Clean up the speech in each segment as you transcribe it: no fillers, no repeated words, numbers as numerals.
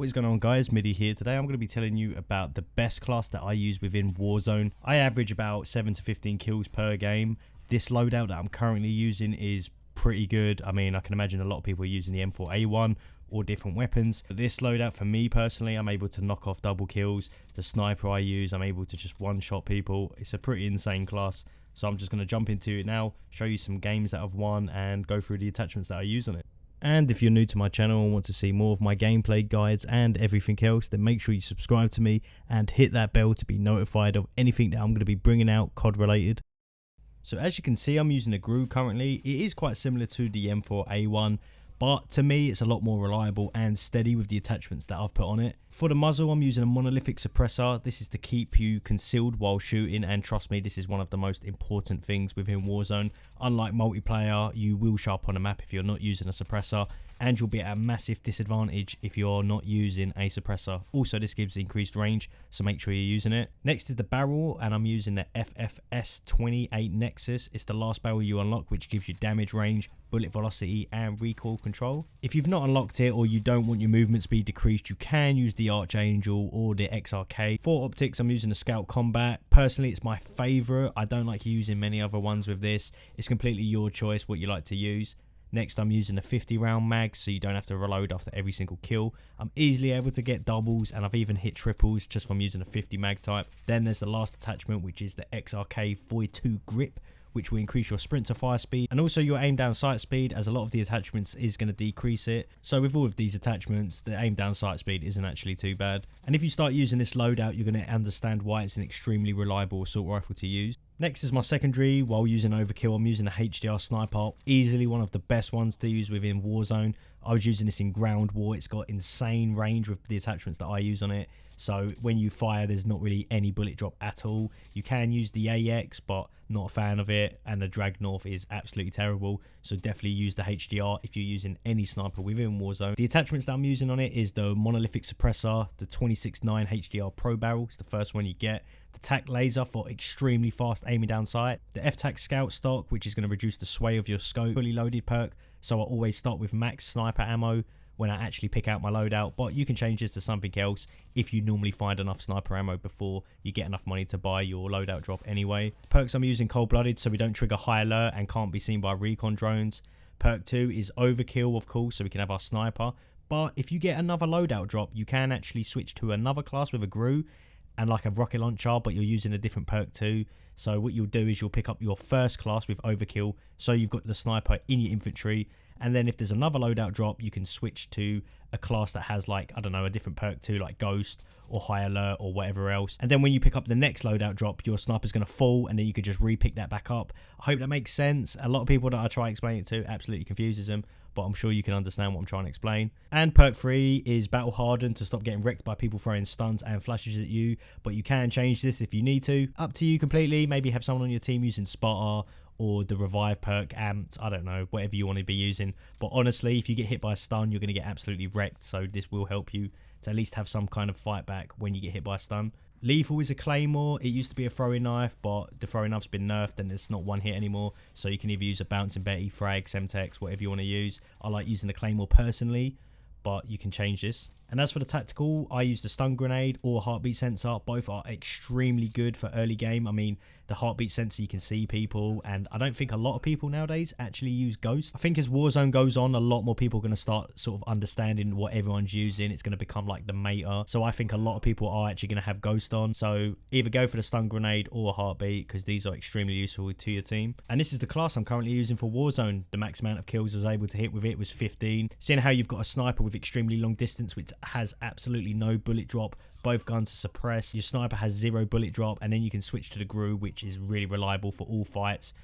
What is going on, guys? Middi here. Today I'm going to be telling you about the best class that I use within Warzone. I average about 7 to 15 kills per game. This loadout that I'm currently using is pretty good. I mean, I can imagine a lot of people are using the M4A1 or different weapons. But this loadout, for me personally, I'm able to knock off double kills. The sniper I use, I'm able to just one-shot people. It's a pretty insane class. So I'm just going to jump into it now, show you some games that I've won, and go through the attachments that I use on it. And if you're new to my channel and want to see more of my gameplay guides and everything else, then make sure you subscribe to me and hit that bell to be notified of anything that I'm going to be bringing out COD related. So as you can see, I'm using a Grau currently. It is quite similar to the M4A1, but to me it's a lot more reliable and steady with the attachments that I've put on it. For the muzzle, I'm using a monolithic suppressor. This is to keep you concealed while shooting, and trust me, this is one of the most important things within Warzone. Unlike multiplayer, you will show up on a map if you're not using a suppressor, and you'll be at a massive disadvantage if you're not using a suppressor. Also, this gives increased range, so make sure you're using it. Next is the barrel, and I'm using the FFS28 Nexus. It's the last barrel you unlock, which gives you damage range, bullet velocity, and recoil control. If you've not unlocked it, or you don't want your movement speed decreased, you can use the Archangel or the XRK. For optics, I'm using the Scout Combat. Personally, it's my favorite. I don't like using many other ones with this. It's completely your choice what you like to use. Next, I'm using a 50 round mag, so you don't have to reload after every single kill. I'm easily able to get doubles, and I've even hit triples just from using a 50 mag type. Then there's the last attachment, which is the XRK 42 grip, which will increase your sprint to fire speed and also your aim down sight speed, as a lot of the attachments is going to decrease it. So with all of these attachments, the aim down sight speed isn't actually too bad. And if you start using this loadout, you're going to understand why it's an extremely reliable assault rifle to use. Next is my secondary. While using overkill, I'm using a HDR sniper, easily one of the best ones to use within Warzone. I was using this in ground war. It's got insane range with the attachments that I use on it. So when you fire, there's not really any bullet drop at all. You can use the AX, but not a fan of it. And the drag north is absolutely terrible. So definitely use the HDR if you're using any sniper within Warzone. The attachments that I'm using on it is the monolithic suppressor, the 26.9 HDR Pro barrel. It's the first one you get. The TAC laser for extremely fast aiming down sight. The FTAC Scout stock, which is going to reduce the sway of your scope. Fully loaded perk. So I always start with max sniper ammo when I actually pick out my loadout, but you can change this to something else if you normally find enough sniper ammo before you get enough money to buy your loadout drop anyway. Perks I'm using cold-blooded, so we don't trigger high alert and can't be seen by recon drones. Perk 2 is overkill, of course, so we can have our sniper, but if you get another loadout drop, you can actually switch to another class with a Grau and like a rocket launcher, but you're using a different perk too. So what you'll do is you'll pick up your first class with overkill, so you've got the sniper in your infantry, and then if there's another loadout drop, you can switch to a class that has, like, I don't know, a different perk too, like Ghost or High Alert or whatever else. And then when you pick up the next loadout drop, your sniper's going to fall, and then you could just re-pick that back up. I hope that makes sense. A lot of people that I try to explain it to absolutely confuses them, but I'm sure you can understand what I'm trying to explain. And perk 3 is battle hardened to stop getting wrecked by people throwing stuns and flashes at you, but you can change this if you need to. Up to you completely. Maybe have someone on your team using spotter or the revive perk, amped, I don't know, whatever you want to be using. But honestly, if you get hit by a stun, you're going to get absolutely wrecked, so this will help you to at least have some kind of fight back when you get hit by a stun. Lethal is a claymore. It used to be a throwing knife, but the throwing knife's been nerfed and it's not one hit anymore, so you can either use a bouncing Betty, frag, Semtex, whatever you want to use. I like using the claymore personally, but you can change this. And as for the tactical, I use the stun grenade or heartbeat sensor. Both are extremely good for early game. I mean, the heartbeat sensor, you can see people, and I don't think a lot of people nowadays actually use Ghost. I think as Warzone goes on, a lot more people are going to start sort of understanding what everyone's using. It's going to become like the meta. So I think a lot of people are actually going to have Ghost on. So either go for the stun grenade or heartbeat, because these are extremely useful to your team. And this is the class I'm currently using for Warzone. The max amount of kills I was able to hit with it was 15. Seeing how you've got a sniper with extremely long distance, which has absolutely no bullet drop, both guns are suppressed, your sniper has 0 bullet drop, and then you can switch to the Grau, which is really reliable for all fights.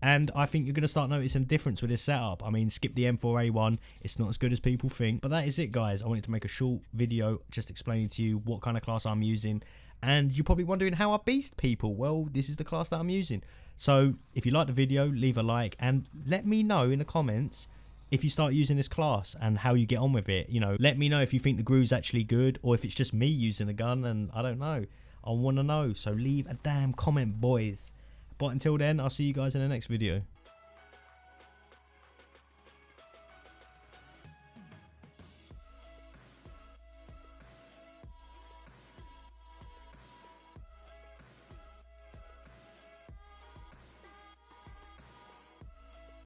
And I think you're going to start noticing a difference with this setup. I mean, skip the M4A1, it's not as good as people think. But that is it, guys. I wanted to make a short video just explaining to you what kind of class I'm using, and you're probably wondering how I beast people. Well, this is the class that I'm using. So if you like the video, leave a like and let me know in the comments if you start using this class and how you get on with it. You know, let me know if you think the Grau's actually good, or if it's just me using a gun and I don't know. I want to know, so leave a damn comment, boys. But until then, I'll see you guys in the next video.